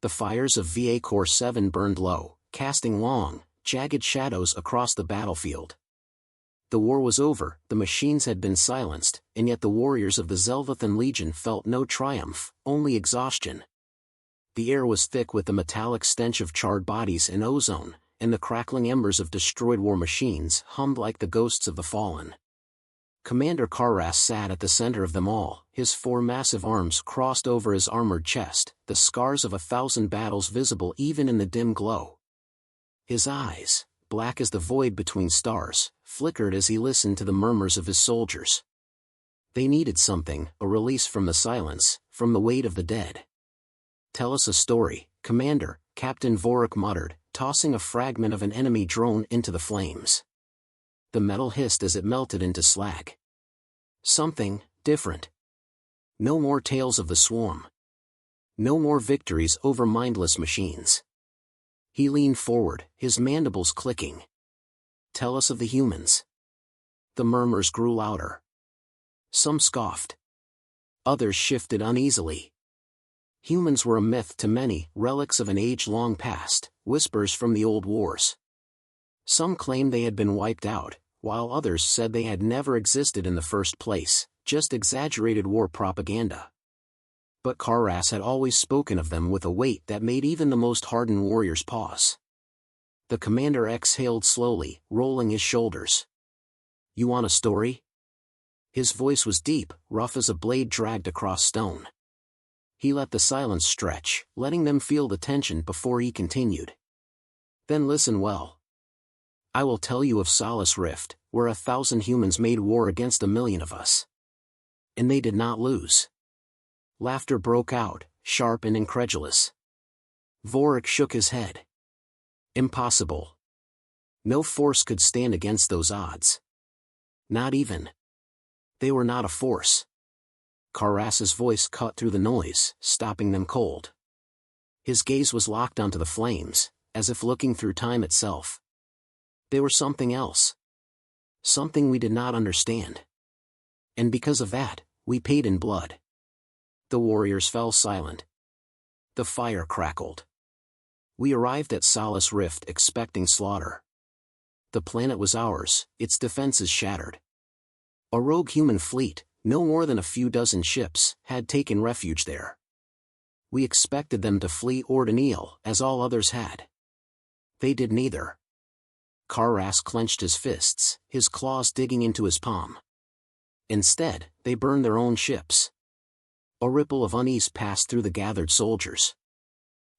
The fires of VA Core 7 burned low, casting long, jagged shadows across the battlefield. The war was over, the machines had been silenced, and yet the warriors of the Zelvathan Legion felt no triumph, only exhaustion. The air was thick with the metallic stench of charred bodies and ozone, and the crackling embers of destroyed war machines hummed like the ghosts of the fallen. Commander Karras sat at the center of them all, his 4 massive arms crossed over his armored chest, the scars of 1,000 battles visible even in the dim glow. His eyes, black as the void between stars, flickered as he listened to the murmurs of his soldiers. They needed something, a release from the silence, from the weight of the dead. "Tell us a story, Commander," Captain Vorik muttered, tossing a fragment of an enemy drone into the flames. The metal hissed as it melted into slag. Something different. No more tales of the swarm. No more victories over mindless machines. He leaned forward, his mandibles clicking. "Tell us of the humans." The murmurs grew louder. Some scoffed. Others shifted uneasily. Humans were a myth to many, relics of an age long past, whispers from the old wars. Some claimed they had been wiped out, while others said they had never existed in the first place, just exaggerated war propaganda. But Karras had always spoken of them with a weight that made even the most hardened warriors pause. The commander exhaled slowly, rolling his shoulders. "You want a story?" His voice was deep, rough as a blade dragged across stone. He let the silence stretch, letting them feel the tension before he continued. "Then listen well. I will tell you of Solace Rift, where 1,000 humans made war against 1,000,000 of us. And they did not lose." Laughter broke out, sharp and incredulous. Vorik shook his head. "Impossible. No force could stand against those odds. Not even. They were not a force." Karras's voice cut through the noise, stopping them cold. His gaze was locked onto the flames, as if looking through time itself. They were something else. Something we did not understand. And because of that, we paid in blood. The warriors fell silent. The fire crackled. We arrived at Solace Rift expecting slaughter. The planet was ours, its defenses shattered. A rogue human fleet, no more than a few dozen ships, had taken refuge there. We expected them to flee Ordinil, as all others had. They did neither. Karras clenched his fists, his claws digging into his palm. Instead, they burned their own ships. A ripple of unease passed through the gathered soldiers.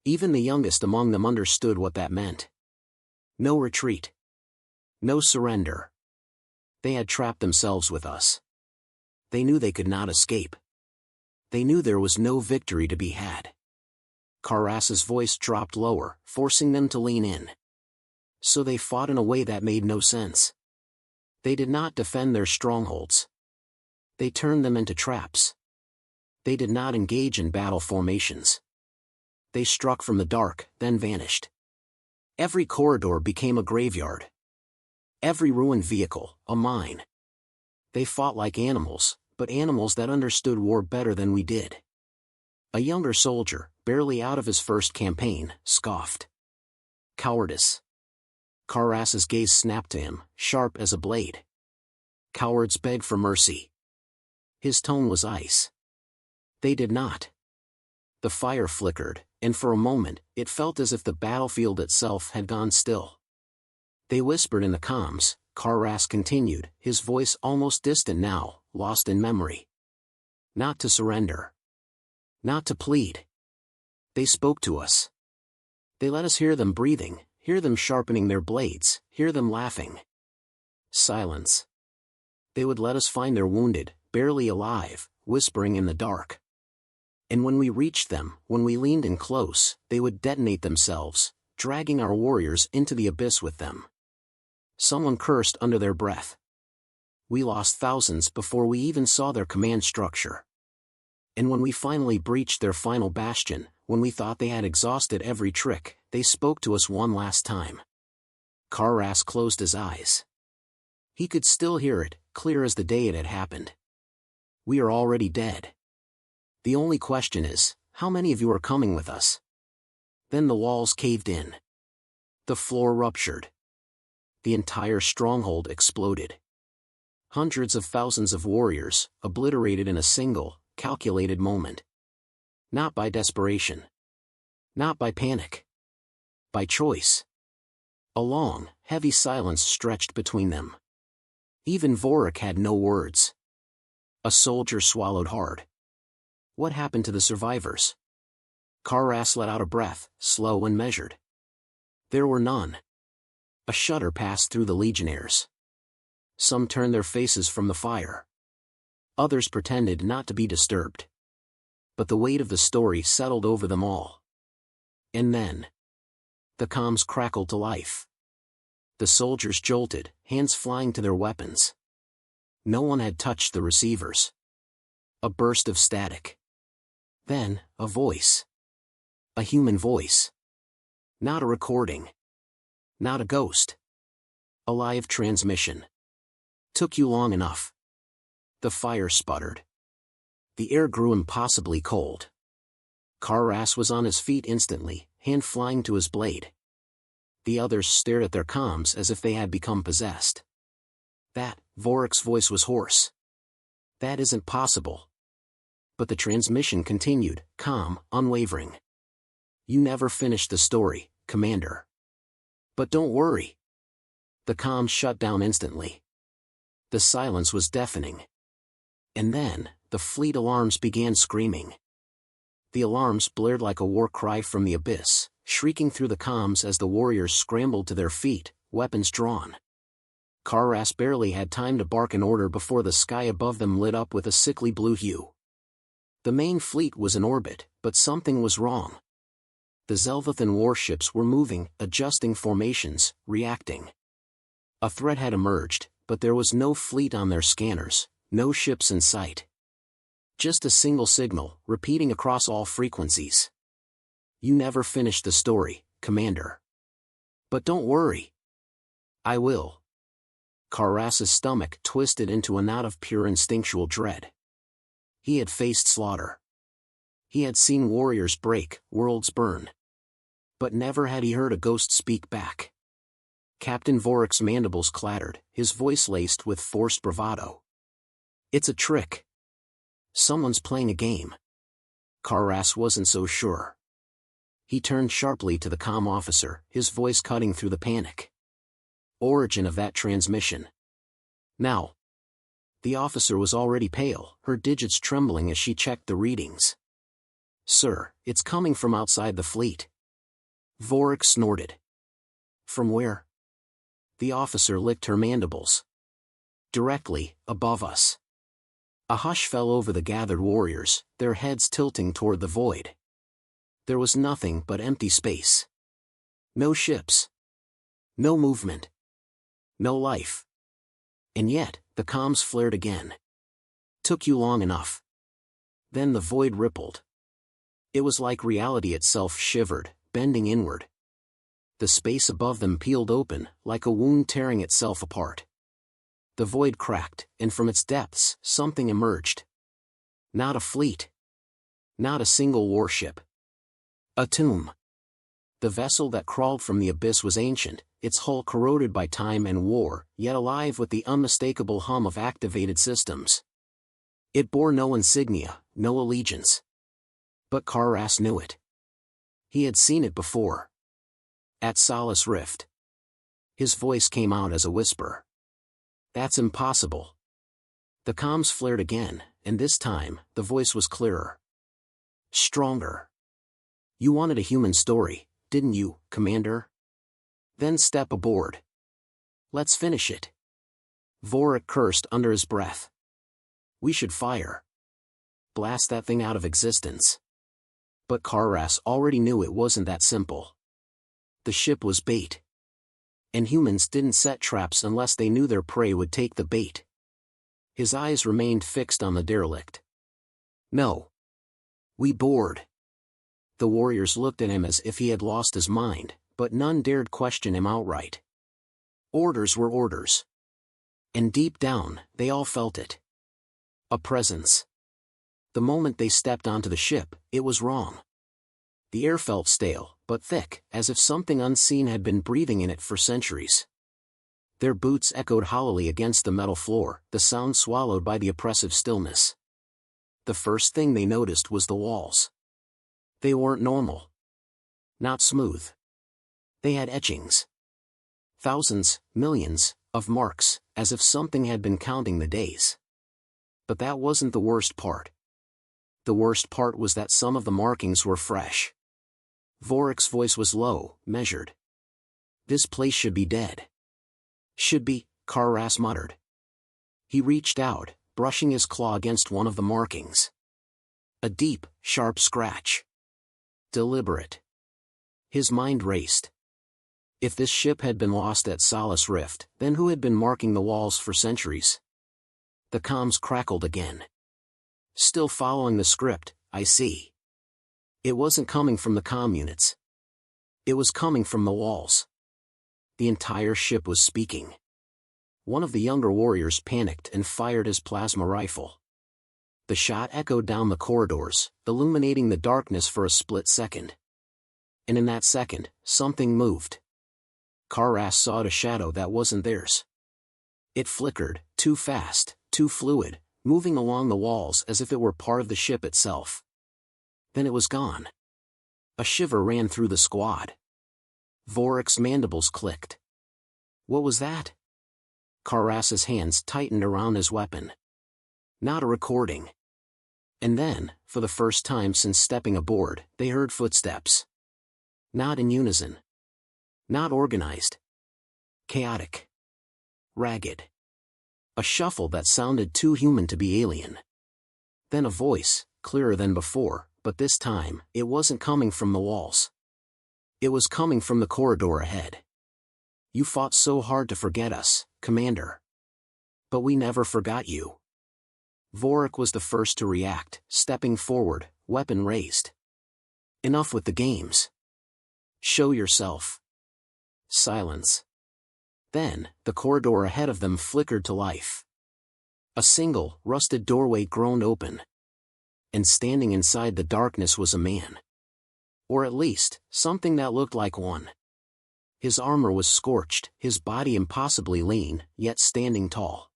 Even the youngest among them understood what that meant. No retreat. No surrender. They had trapped themselves with us. They knew they could not escape. They knew there was no victory to be had. Karras's voice dropped lower, forcing them to lean in. So they fought in a way that made no sense. They did not defend their strongholds. They turned them into traps. They did not engage in battle formations. They struck from the dark, then vanished. Every corridor became a graveyard. Every ruined vehicle, a mine. They fought like animals, but animals that understood war better than we did. A younger soldier, barely out of his first campaign, scoffed. "Cowardice." Karras's gaze snapped to him, sharp as a blade. "Cowards beg for mercy." His tone was ice. They did not. The fire flickered, and for a moment, it felt as if the battlefield itself had gone still. They whispered in the comms. Karras continued, his voice almost distant now, lost in memory. "Not to surrender. Not to plead. They spoke to us. They let us hear them breathing, hear them sharpening their blades, hear them laughing. Silence. They would let us find their wounded, barely alive, whispering in the dark. And when we reached them, when we leaned in close, they would detonate themselves, dragging our warriors into the abyss with them." Someone cursed under their breath. "We lost thousands before we even saw their command structure. And when we finally breached their final bastion, when we thought they had exhausted every trick, they spoke to us one last time." Karras closed his eyes. He could still hear it, clear as the day it had happened. "We are already dead. The only question is, how many of you are coming with us?" Then the walls caved in. The floor ruptured. The entire stronghold exploded. Hundreds of thousands of warriors, obliterated in a single, calculated moment. Not by desperation. Not by panic. By choice. A long, heavy silence stretched between them. Even Vorik had no words. A soldier swallowed hard. What happened to the survivors? Karas let out a breath, slow and measured. There were none. A shudder passed through the legionnaires. Some turned their faces from the fire. Others pretended not to be disturbed. But the weight of the story settled over them all. And then, the comms crackled to life. The soldiers jolted, hands flying to their weapons. No one had touched the receivers. A burst of static. Then, a voice. A human voice. Not a recording. Not a ghost. A live transmission. Took you long enough. The fire sputtered. The air grew impossibly cold. Karas was on his feet instantly, hand flying to his blade. The others stared at their comms as if they had become possessed. Vorik's voice was hoarse. That isn't possible. But the transmission continued, calm, unwavering. You never finished the story, Commander. But don't worry. The comms shut down instantly. The silence was deafening. And then, the fleet alarms began screaming. The alarms blared like a war cry from the abyss, shrieking through the comms as the warriors scrambled to their feet, weapons drawn. Karas barely had time to bark an order before the sky above them lit up with a sickly blue hue. The main fleet was in orbit, but something was wrong. The Zelvathan warships were moving, adjusting formations, reacting. A threat had emerged, but there was no fleet on their scanners, no ships in sight. Just a single signal, repeating across all frequencies. You never finished the story, Commander. But don't worry. I will. Karas's stomach twisted into a knot of pure instinctual dread. He had faced slaughter. He had seen warriors break, worlds burn. But never had he heard a ghost speak back. Captain Vorik's mandibles clattered, his voice laced with forced bravado. It's a trick. Someone's playing a game. Karas wasn't so sure. He turned sharply to the comm officer, his voice cutting through the panic. Origin of that transmission. Now. The officer was already pale, her digits trembling as she checked the readings. Sir, it's coming from outside the fleet. Vorik snorted. From where? The officer licked her mandibles. Directly, above us. A hush fell over the gathered warriors, their heads tilting toward the void. There was nothing but empty space. No ships. No movement. No life. And yet, the comms flared again. Took you long enough. Then the void rippled. It was like reality itself shivered, bending inward. The space above them peeled open, like a wound tearing itself apart. The void cracked, and from its depths, something emerged. Not a fleet. Not a single warship. A tomb. The vessel that crawled from the abyss was ancient, its hull corroded by time and war, yet alive with the unmistakable hum of activated systems. It bore no insignia, no allegiance. But Karas knew it. He had seen it before. At Solace Rift. His voice came out as a whisper. That's impossible. The comms flared again, and this time, the voice was clearer. Stronger. You wanted a human story, didn't you, Commander? Then step aboard. Let's finish it. Vorik cursed under his breath. We should fire. Blast that thing out of existence. But Karas already knew it wasn't that simple. The ship was bait. And humans didn't set traps unless they knew their prey would take the bait. His eyes remained fixed on the derelict. No. We board. The warriors looked at him as if he had lost his mind, but none dared question him outright. Orders were orders. And deep down, they all felt it. A presence. The moment they stepped onto the ship, it was wrong. The air felt stale, but thick, as if something unseen had been breathing in it for centuries. Their boots echoed hollowly against the metal floor, the sound swallowed by the oppressive stillness. The first thing they noticed was the walls. They weren't normal. Not smooth. They had etchings. Thousands, millions, of marks, as if something had been counting the days. But that wasn't the worst part. The worst part was that some of the markings were fresh. Vorik's voice was low, measured. "This place should be dead." "Should be," Karras muttered. He reached out, brushing his claw against one of the markings. A deep, sharp scratch. Deliberate. His mind raced. If this ship had been lost at Solace Rift, then who had been marking the walls for centuries? The comms crackled again. "Still following the script, I see." It wasn't coming from the comm units. It was coming from the walls. The entire ship was speaking. One of the younger warriors panicked and fired his plasma rifle. The shot echoed down the corridors, illuminating the darkness for a split second. And in that second, something moved. Karras saw a shadow that wasn't theirs. It flickered, too fast, too fluid, moving along the walls as if it were part of the ship itself. Then it was gone. A shiver ran through the squad. Vorik's mandibles clicked. What was that? Karras's hands tightened around his weapon. Not a recording. And then, for the first time since stepping aboard, they heard footsteps. Not in unison. Not organized. Chaotic. Ragged. A shuffle that sounded too human to be alien. Then a voice, clearer than before, but this time, it wasn't coming from the walls. It was coming from the corridor ahead. "You fought so hard to forget us, Commander. But we never forgot you." Vorik was the first to react, stepping forward, weapon raised. "Enough with the games. Show yourself." Silence. Then, the corridor ahead of them flickered to life. A single, rusted doorway groaned open. And standing inside the darkness was a man. Or at least, something that looked like one. His armor was scorched, his body impossibly lean, yet standing tall.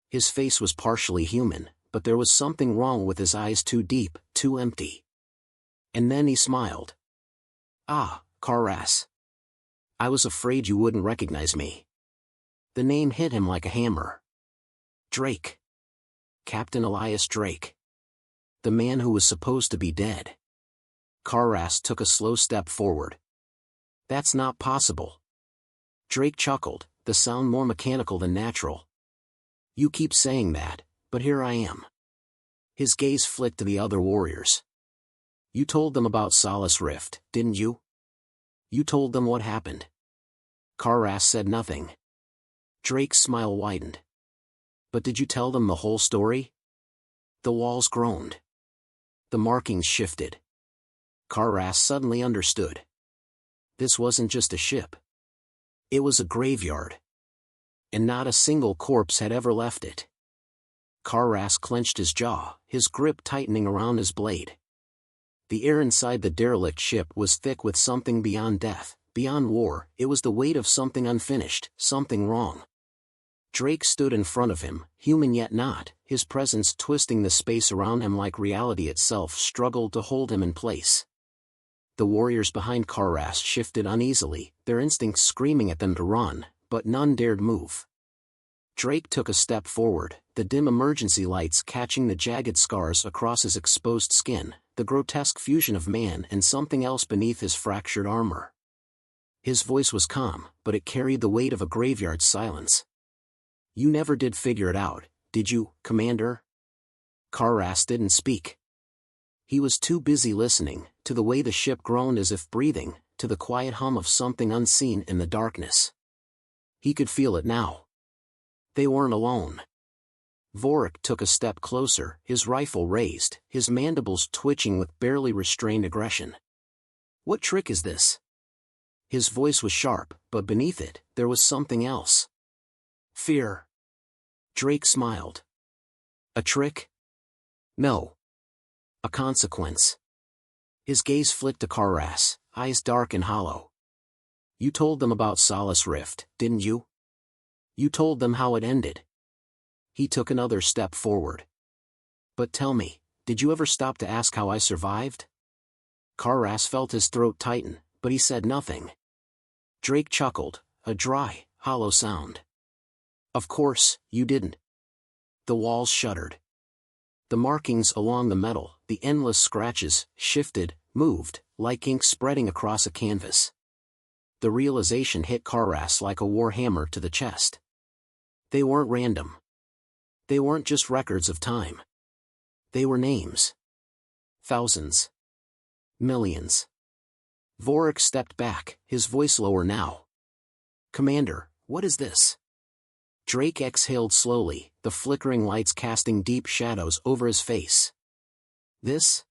His face was partially human, but there was something wrong with his eyes, too deep, too empty. And then he smiled. "Ah, Karras. I was afraid you wouldn't recognize me." The name hit him like a hammer. Drake. Captain Elias Drake. The man who was supposed to be dead. Karras took a slow step forward. "That's not possible." Drake chuckled, the sound more mechanical than natural. "You keep saying that, but here I am." His gaze flicked to the other warriors. "You told them about Solace Rift, didn't you? You told them what happened." Karras said nothing. Drake's smile widened. "But did you tell them the whole story?" The walls groaned. The markings shifted. Karras suddenly understood. This wasn't just a ship. It was a graveyard. And not a single corpse had ever left it. Karras clenched his jaw, his grip tightening around his blade. The air inside the derelict ship was thick with something beyond death, beyond war. It was the weight of something unfinished, something wrong. Drake stood in front of him, human yet not, his presence twisting the space around him like reality itself struggled to hold him in place. The warriors behind Karras shifted uneasily, their instincts screaming at them to run, but none dared move. Drake took a step forward, the dim emergency lights catching the jagged scars across his exposed skin, the grotesque fusion of man and something else beneath his fractured armor. His voice was calm, but it carried the weight of a graveyard silence. "You never did figure it out, did you, Commander?" Karras didn't speak. He was too busy listening, to the way the ship groaned as if breathing, to the quiet hum of something unseen in the darkness. He could feel it now. They weren't alone. Vorik took a step closer, his rifle raised, his mandibles twitching with barely restrained aggression. "What trick is this?" His voice was sharp, but beneath it, there was something else. Fear. Drake smiled. "A trick?" "No. A consequence." His gaze flicked to Karras, eyes dark and hollow. You told them about Solace Rift, didn't you? You told them how it ended. He took another step forward. But tell me, did you ever stop to ask how I survived? Karras felt his throat tighten, but he said nothing. Drake chuckled, a dry, hollow sound. Of course, you didn't. The walls shuddered. The markings along the metal, the endless scratches, shifted, moved, like ink spreading across a canvas. The realization hit Karras like a war hammer to the chest. They weren't random. They weren't just records of time. They were names. Thousands. Millions. Vorik stepped back, his voice lower now. Commander, what is this? Drake exhaled slowly, the flickering lights casting deep shadows over his face. This?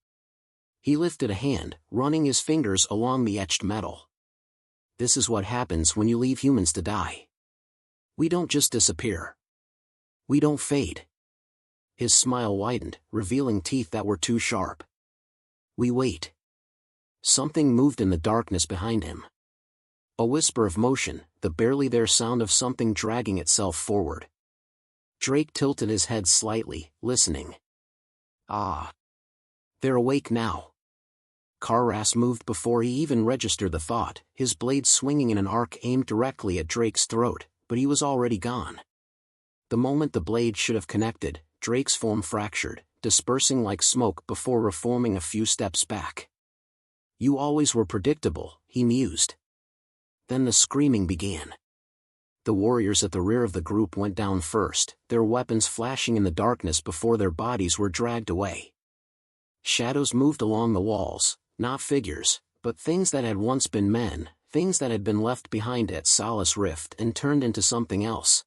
He lifted a hand, running his fingers along the etched metal. This is what happens when you leave humans to die. We don't just disappear. We don't fade. His smile widened, revealing teeth that were too sharp. We wait. Something moved in the darkness behind him. A whisper of motion, the barely there sound of something dragging itself forward. Drake tilted his head slightly, listening. Ah. They're awake now. Karras moved before he even registered the thought, his blade swinging in an arc aimed directly at Drake's throat, but he was already gone. The moment the blade should have connected, Drake's form fractured, dispersing like smoke before reforming a few steps back. You always were predictable, he mused. Then the screaming began. The warriors at the rear of the group went down first, their weapons flashing in the darkness before their bodies were dragged away. Shadows moved along the walls, not figures, but things that had once been men, things that had been left behind at Solace Rift and turned into something else.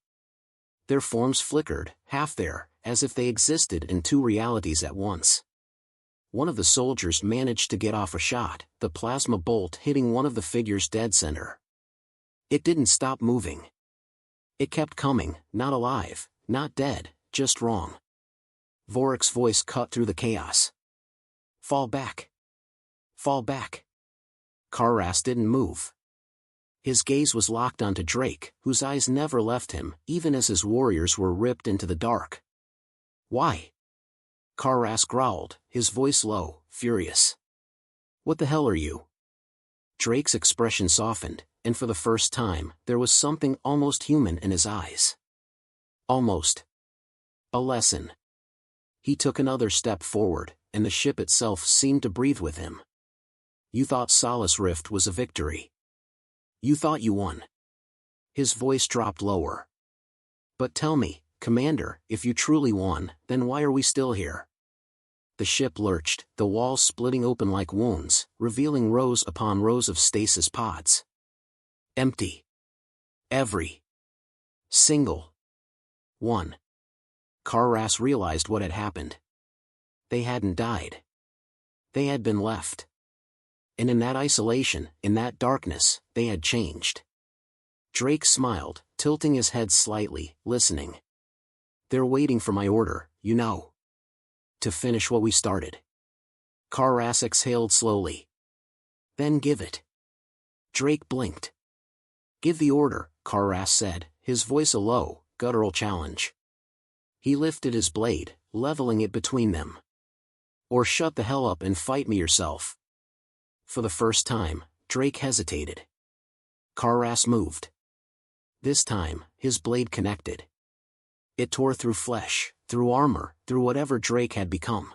Their forms flickered, half there, as if they existed in two realities at once. One of the soldiers managed to get off a shot, the plasma bolt hitting one of the figures dead center. It didn't stop moving. It kept coming, not alive, not dead, just wrong. Vorik's voice cut through the chaos. Fall back. Fall back. Karras didn't move. His gaze was locked onto Drake, whose eyes never left him, even as his warriors were ripped into the dark. Why? Karras growled, his voice low, furious. What the hell are you? Drake's expression softened, and for the first time, there was something almost human in his eyes. Almost. A lesson. He took another step forward, and the ship itself seemed to breathe with him. You thought Solace Rift was a victory. You thought you won. His voice dropped lower. But tell me, Commander, if you truly won, then why are we still here? The ship lurched, the walls splitting open like wounds, revealing rows upon rows of stasis pods. Empty. Every single one. Karras realized what had happened. They hadn't died. They had been left. And in that isolation, in that darkness, they had changed. Drake smiled, tilting his head slightly, listening. They're waiting for my order, you know. To finish what we started. Karras exhaled slowly. Then give it. Drake blinked. Give the order, Karras said, his voice a low, guttural challenge. He lifted his blade, leveling it between them. Or shut the hell up and fight me yourself. For the first time, Drake hesitated. Karras moved. This time, his blade connected. It tore through flesh, through armor, through whatever Drake had become.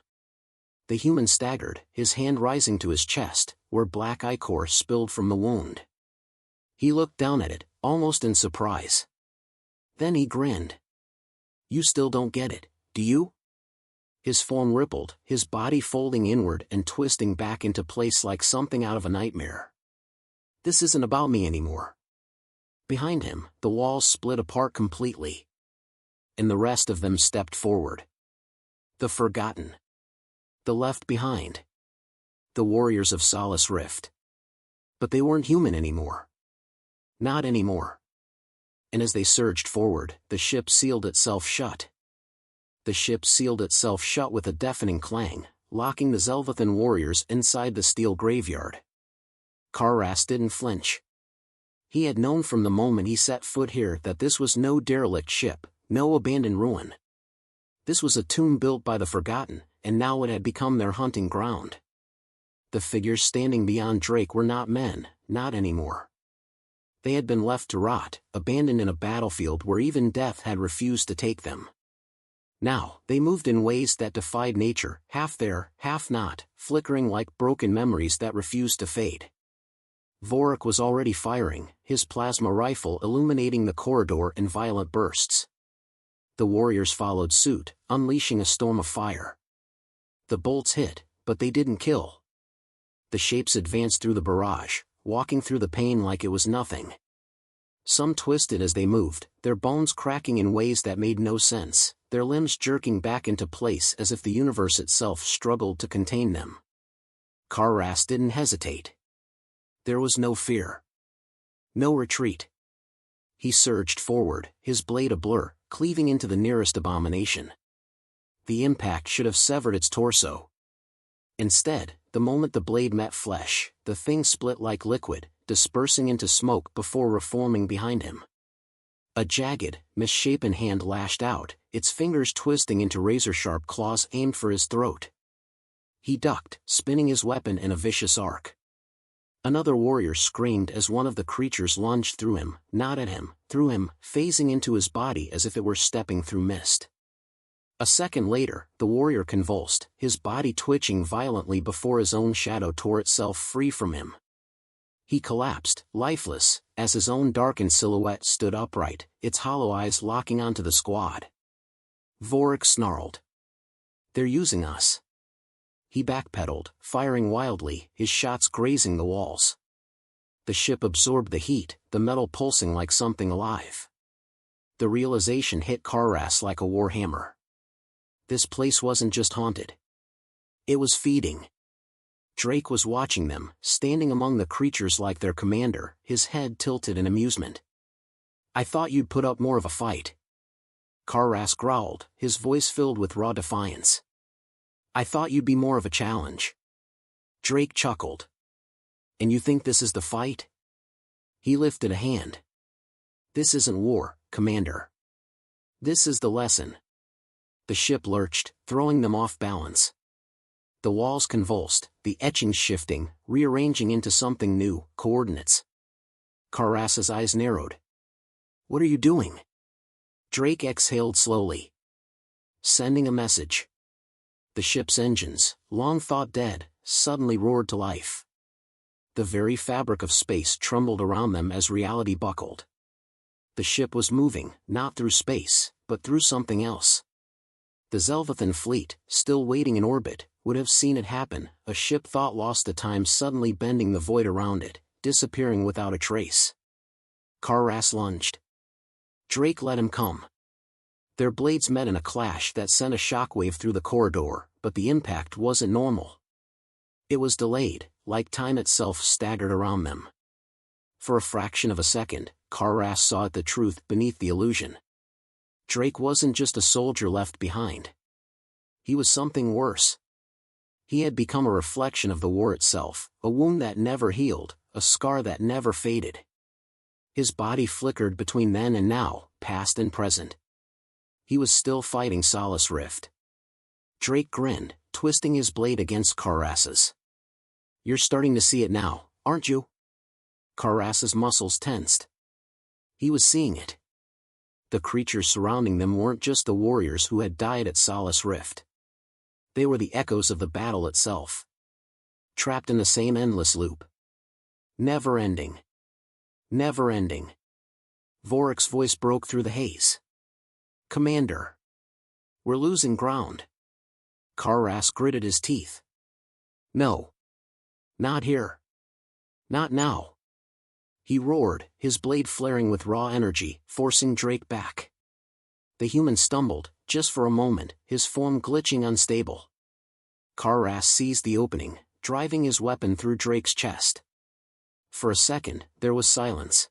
The human staggered, his hand rising to his chest, where black ichor spilled from the wound. He looked down at it, almost in surprise. Then he grinned. You still don't get it, do you? His form rippled, his body folding inward and twisting back into place like something out of a nightmare. This isn't about me anymore. Behind him, the walls split apart completely. And the rest of them stepped forward. The forgotten. The left behind. The warriors of Solace Rift. But they weren't human anymore. Not anymore. And as they surged forward, the ship sealed itself shut. The ship sealed itself shut with a deafening clang, locking the Zelvathan warriors inside the steel graveyard. Karras didn't flinch. He had known from the moment he set foot here that this was no derelict ship, no abandoned ruin. This was a tomb built by the forgotten, and now it had become their hunting ground. The figures standing beyond Drake were not men, not anymore. They had been left to rot, abandoned in a battlefield where even death had refused to take them. Now, they moved in ways that defied nature, half there, half not, flickering like broken memories that refused to fade. Vorik was already firing, his plasma rifle illuminating the corridor in violent bursts. The warriors followed suit, unleashing a storm of fire. The bolts hit, but they didn't kill. The shapes advanced through the barrage, walking through the pain like it was nothing. Some twisted as they moved, their bones cracking in ways that made no sense, their limbs jerking back into place as if the universe itself struggled to contain them. Karras didn't hesitate. There was no fear. No retreat. He surged forward, his blade a blur, cleaving into the nearest abomination. The impact should have severed its torso. Instead, the moment the blade met flesh, the thing split like liquid, dispersing into smoke before reforming behind him. A jagged, misshapen hand lashed out, its fingers twisting into razor-sharp claws aimed for his throat. He ducked, spinning his weapon in a vicious arc. Another warrior screamed as one of the creatures lunged through him, not at him, through him, phasing into his body as if it were stepping through mist. A second later, the warrior convulsed, his body twitching violently before his own shadow tore itself free from him. He collapsed, lifeless, as his own darkened silhouette stood upright, its hollow eyes locking onto the squad. Vorik snarled. "They're using us." He backpedaled, firing wildly, his shots grazing the walls. The ship absorbed the heat, the metal pulsing like something alive. The realization hit Karras like a war hammer. This place wasn't just haunted. It was feeding. Drake was watching them, standing among the creatures like their commander, his head tilted in amusement. "I thought you'd put up more of a fight." Karras growled, his voice filled with raw defiance. "I thought you'd be more of a challenge." Drake chuckled. "And you think this is the fight?" He lifted a hand. "This isn't war, Commander. This is the lesson." The ship lurched, throwing them off balance. The walls convulsed, the etchings shifting, rearranging into something new, coordinates. Karras's eyes narrowed. "What are you doing?" Drake exhaled slowly. "Sending a message." The ship's engines, long thought dead, suddenly roared to life. The very fabric of space trembled around them as reality buckled. The ship was moving, not through space, but through something else. The Zelvathan fleet, still waiting in orbit, would have seen it happen, a ship thought lost to time suddenly bending the void around it, disappearing without a trace. Karras lunged. Drake let him come. Their blades met in a clash that sent a shockwave through the corridor, but the impact wasn't normal. It was delayed, like time itself staggered around them. For a fraction of a second, Karras saw the truth beneath the illusion. Drake wasn't just a soldier left behind. He was something worse. He had become a reflection of the war itself, a wound that never healed, a scar that never faded. His body flickered between then and now, past and present. He was still fighting Solace Rift. Drake grinned, twisting his blade against Karras's. "You're starting to see it now, aren't you?" Karras's muscles tensed. He was seeing it. The creatures surrounding them weren't just the warriors who had died at Solace Rift. They were the echoes of the battle itself. Trapped in the same endless loop. Never ending. Never ending. Vorik's voice broke through the haze. "Commander. We're losing ground." Karras gritted his teeth. "No. Not here. Not now." He roared, his blade flaring with raw energy, forcing Drake back. The human stumbled, just for a moment, his form glitching unstable. Karras seized the opening, driving his weapon through Drake's chest. For a second, there was silence.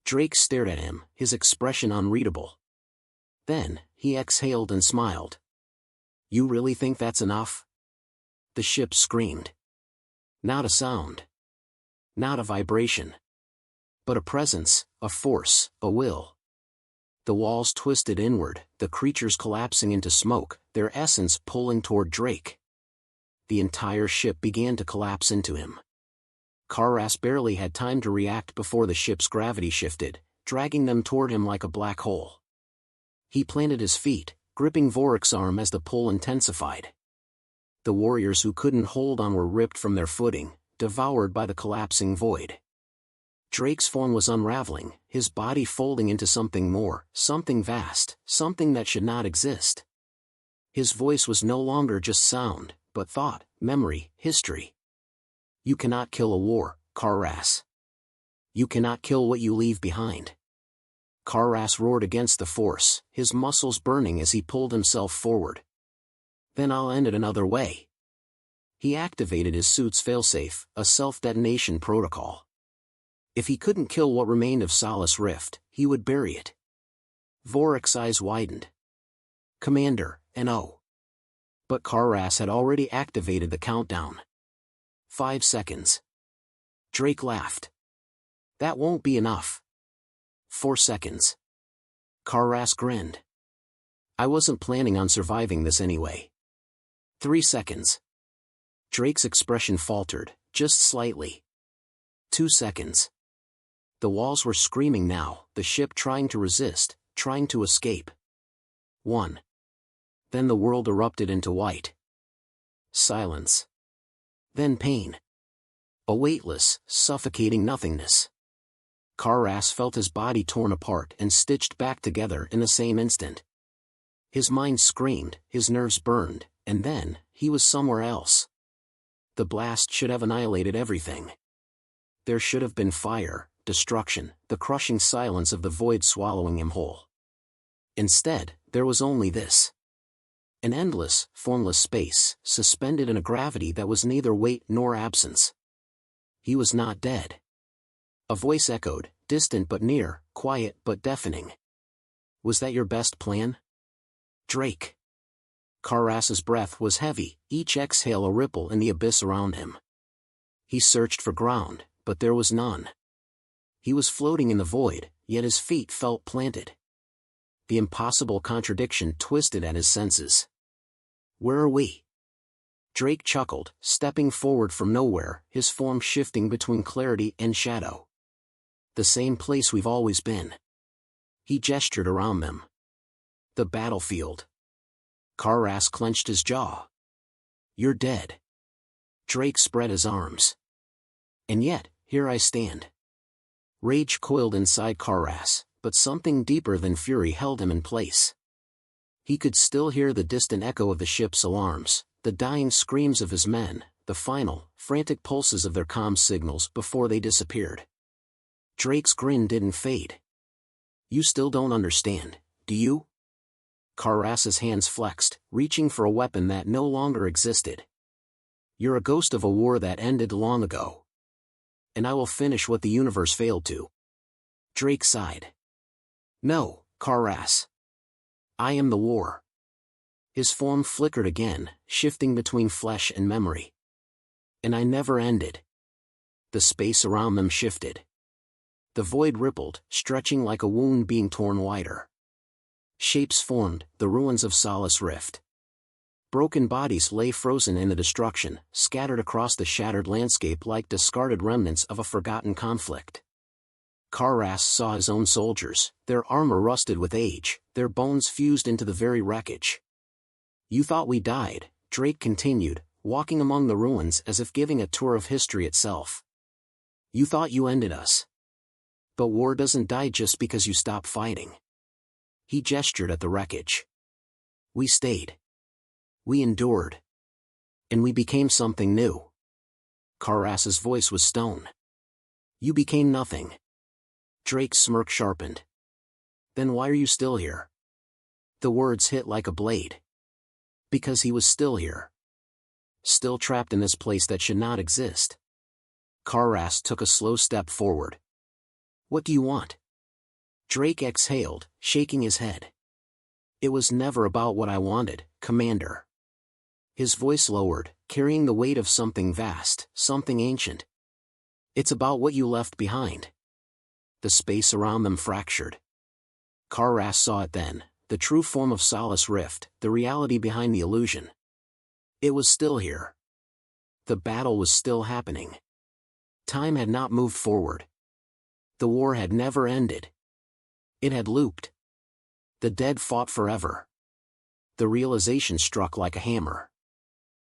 Drake stared at him, his expression unreadable. Then, he exhaled and smiled. "You really think that's enough?" The ship screamed. Not a sound. Not a vibration. But a presence, a force, a will. The walls twisted inward, the creatures collapsing into smoke, their essence pulling toward Drake. The entire ship began to collapse into him. Karras barely had time to react before the ship's gravity shifted, dragging them toward him like a black hole. He planted his feet, gripping Vorik's arm as the pull intensified. The warriors who couldn't hold on were ripped from their footing, devoured by the collapsing void. Drake's form was unraveling, his body folding into something more, something vast, something that should not exist. His voice was no longer just sound, but thought, memory, history. You cannot kill a war, Karras. You cannot kill what you leave behind. Karras roared against the force, his muscles burning as he pulled himself forward. Then I'll end it another way. He activated his suit's failsafe, a self-detonation protocol. If he couldn't kill what remained of Solace Rift, he would bury it. Vorik's eyes widened. Commander, no. But Karras had already activated the countdown. 5 seconds. Drake laughed. That won't be enough. 4 seconds. Karras grinned. I wasn't planning on surviving this anyway. 3 seconds. Drake's expression faltered, just slightly. 2 seconds. The walls were screaming now, the ship trying to resist, trying to escape. 1. Then the world erupted into white. Silence. Then pain. A weightless, suffocating nothingness. Karras felt his body torn apart and stitched back together in the same instant. His mind screamed, his nerves burned, and then, he was somewhere else. The blast should have annihilated everything. There should have been fire, destruction, the crushing silence of the void swallowing him whole. Instead, there was only this. An endless, formless space, suspended in a gravity that was neither weight nor absence. He was not dead. A voice echoed, distant but near, quiet but deafening. Was that your best plan? Drake. Karras's breath was heavy, each exhale a ripple in the abyss around him. He searched for ground, but there was none. He was floating in the void, yet his feet felt planted. The impossible contradiction twisted at his senses. Where are we? Drake chuckled, stepping forward from nowhere, his form shifting between clarity and shadow. The same place we've always been. He gestured around them. The battlefield. Karras clenched his jaw. You're dead. Drake spread his arms. And yet, here I stand. Rage coiled inside Karras, but something deeper than fury held him in place. He could still hear the distant echo of the ship's alarms, the dying screams of his men, the final, frantic pulses of their comm signals before they disappeared. Drake's grin didn't fade. You still don't understand, do you? Karras's hands flexed, reaching for a weapon that no longer existed. You're a ghost of a war that ended long ago. And I will finish what the universe failed to. Drake sighed. No, Karras. I am the war. His form flickered again, shifting between flesh and memory. And I never ended. The space around them shifted. The void rippled, stretching like a wound being torn wider. Shapes formed, the ruins of Solace Rift. Broken bodies lay frozen in the destruction, scattered across the shattered landscape like discarded remnants of a forgotten conflict. Karras saw his own soldiers, their armor rusted with age, their bones fused into the very wreckage. You thought we died, Drake continued, walking among the ruins as if giving a tour of history itself. You thought you ended us. But war doesn't die just because you stop fighting. He gestured at the wreckage. We stayed. We endured. And we became something new. Karras's voice was stone. You became nothing. Drake's smirk sharpened. Then why are you still here? The words hit like a blade. Because he was still here. Still trapped in this place that should not exist. Karras took a slow step forward. What do you want? Drake exhaled, shaking his head. It was never about what I wanted, Commander. His voice lowered, carrying the weight of something vast, something ancient. It's about what you left behind. The space around them fractured. Karras saw it then, the true form of Solace Rift, the reality behind the illusion. It was still here. The battle was still happening. Time had not moved forward. The war had never ended. It had looped. The dead fought forever. The realization struck like a hammer.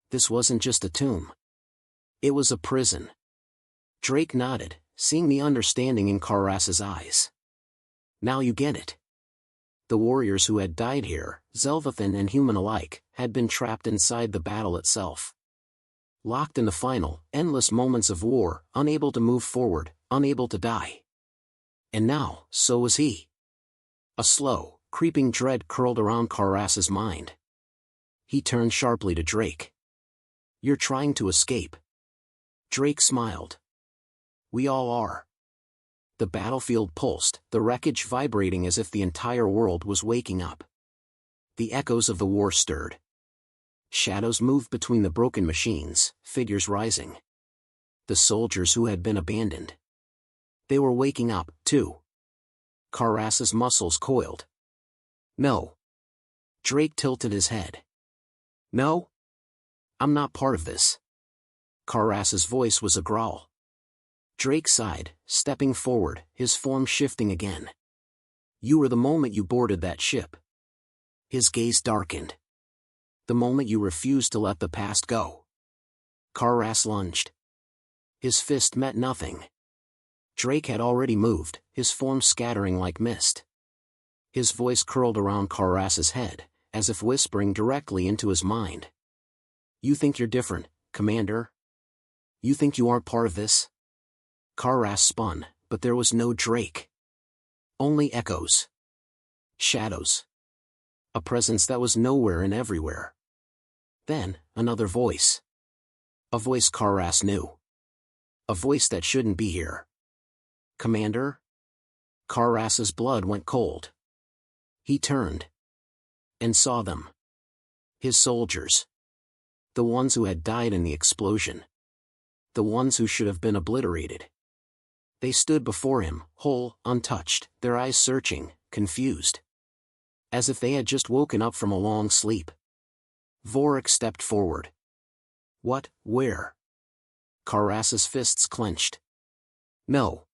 This wasn't just a tomb. It was a prison. Drake nodded, seeing the understanding in Karras's eyes. Now you get it. The warriors who had died here, Zelvathan and human alike, had been trapped inside the battle itself. Locked in the final, endless moments of war, unable to move forward, unable to die. And now, so was he. A slow, creeping dread curled around Karras's mind. He turned sharply to Drake. You're trying to escape. Drake smiled. We all are. The battlefield pulsed, the wreckage vibrating as if the entire world was waking up. The echoes of the war stirred. Shadows moved between the broken machines, figures rising. The soldiers who had been abandoned. They were waking up, too. Karras's muscles coiled. No. Drake tilted his head. No? I'm not part of this. Karras's voice was a growl. Drake sighed, stepping forward, his form shifting again. You were the moment you boarded that ship. His gaze darkened. The moment you refused to let the past go. Karras lunged. His fist met nothing. Drake had already moved, his form scattering like mist. His voice curled around Karras's head, as if whispering directly into his mind. You think you're different, Commander? You think you aren't part of this? Karras spun, but there was no Drake. Only echoes. Shadows. A presence that was nowhere and everywhere. Then, another voice. A voice Karras knew. A voice that shouldn't be here. Commander? Karras's blood went cold. He turned. And saw them. His soldiers. The ones who had died in the explosion. The ones who should have been obliterated. They stood before him, whole, untouched, their eyes searching, confused. As if they had just woken up from a long sleep. Vorik stepped forward. What, where? Karras's fists clenched. No.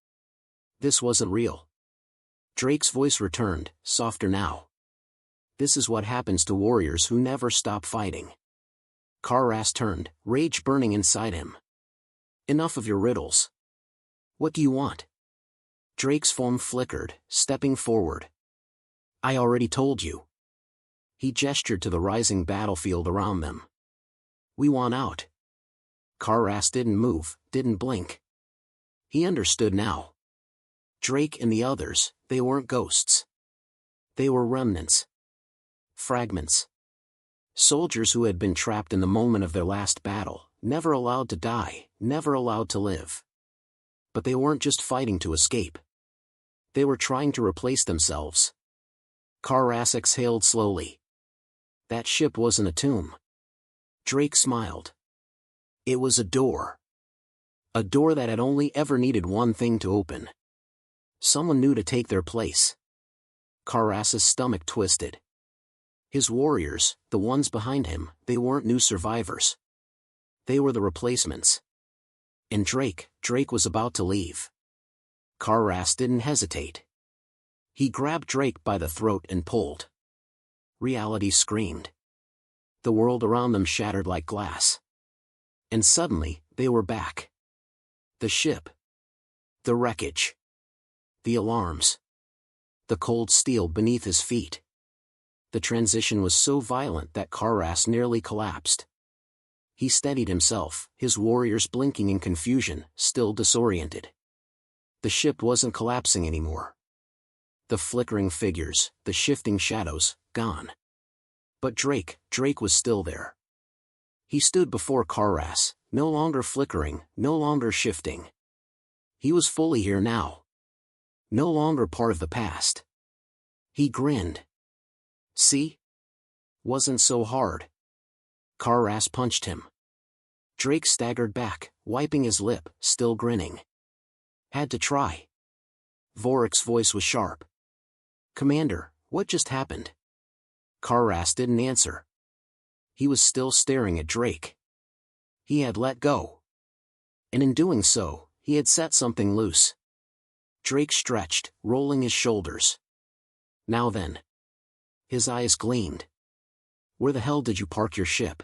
This wasn't real. Drake's voice returned, softer now. This is what happens to warriors who never stop fighting. Karras turned, rage burning inside him. Enough of your riddles. What do you want? Drake's form flickered, stepping forward. I already told you. He gestured to the rising battlefield around them. We want out. Karras didn't move, didn't blink. He understood now. Drake and the others, they weren't ghosts. They were remnants. Fragments. Soldiers who had been trapped in the moment of their last battle, never allowed to die, never allowed to live. But they weren't just fighting to escape. They were trying to replace themselves. Karras exhaled slowly. That ship wasn't a tomb. Drake smiled. It was a door. A door that had only ever needed one thing to open. Someone new to take their place. Karras's stomach twisted. His warriors, the ones behind him, they weren't new survivors. They were the replacements. And Drake was about to leave. Karras didn't hesitate. He grabbed Drake by the throat and pulled. Reality screamed. The world around them shattered like glass. And suddenly, they were back. The ship. The wreckage. The alarms. The cold steel beneath his feet. The transition was so violent that Karras nearly collapsed. He steadied himself, his warriors blinking in confusion, still disoriented. The ship wasn't collapsing anymore. The flickering figures, the shifting shadows, gone. But Drake was still there. He stood before Karras, no longer flickering, no longer shifting. He was fully here now. No longer part of the past. He grinned. See? Wasn't so hard. Karras punched him. Drake staggered back, wiping his lip, still grinning. Had to try. Vorik's voice was sharp. Commander, what just happened? Karras didn't answer. He was still staring at Drake. He had let go. And in doing so, he had set something loose. Drake stretched, rolling his shoulders. Now then. His eyes gleamed. Where the hell did you park your ship?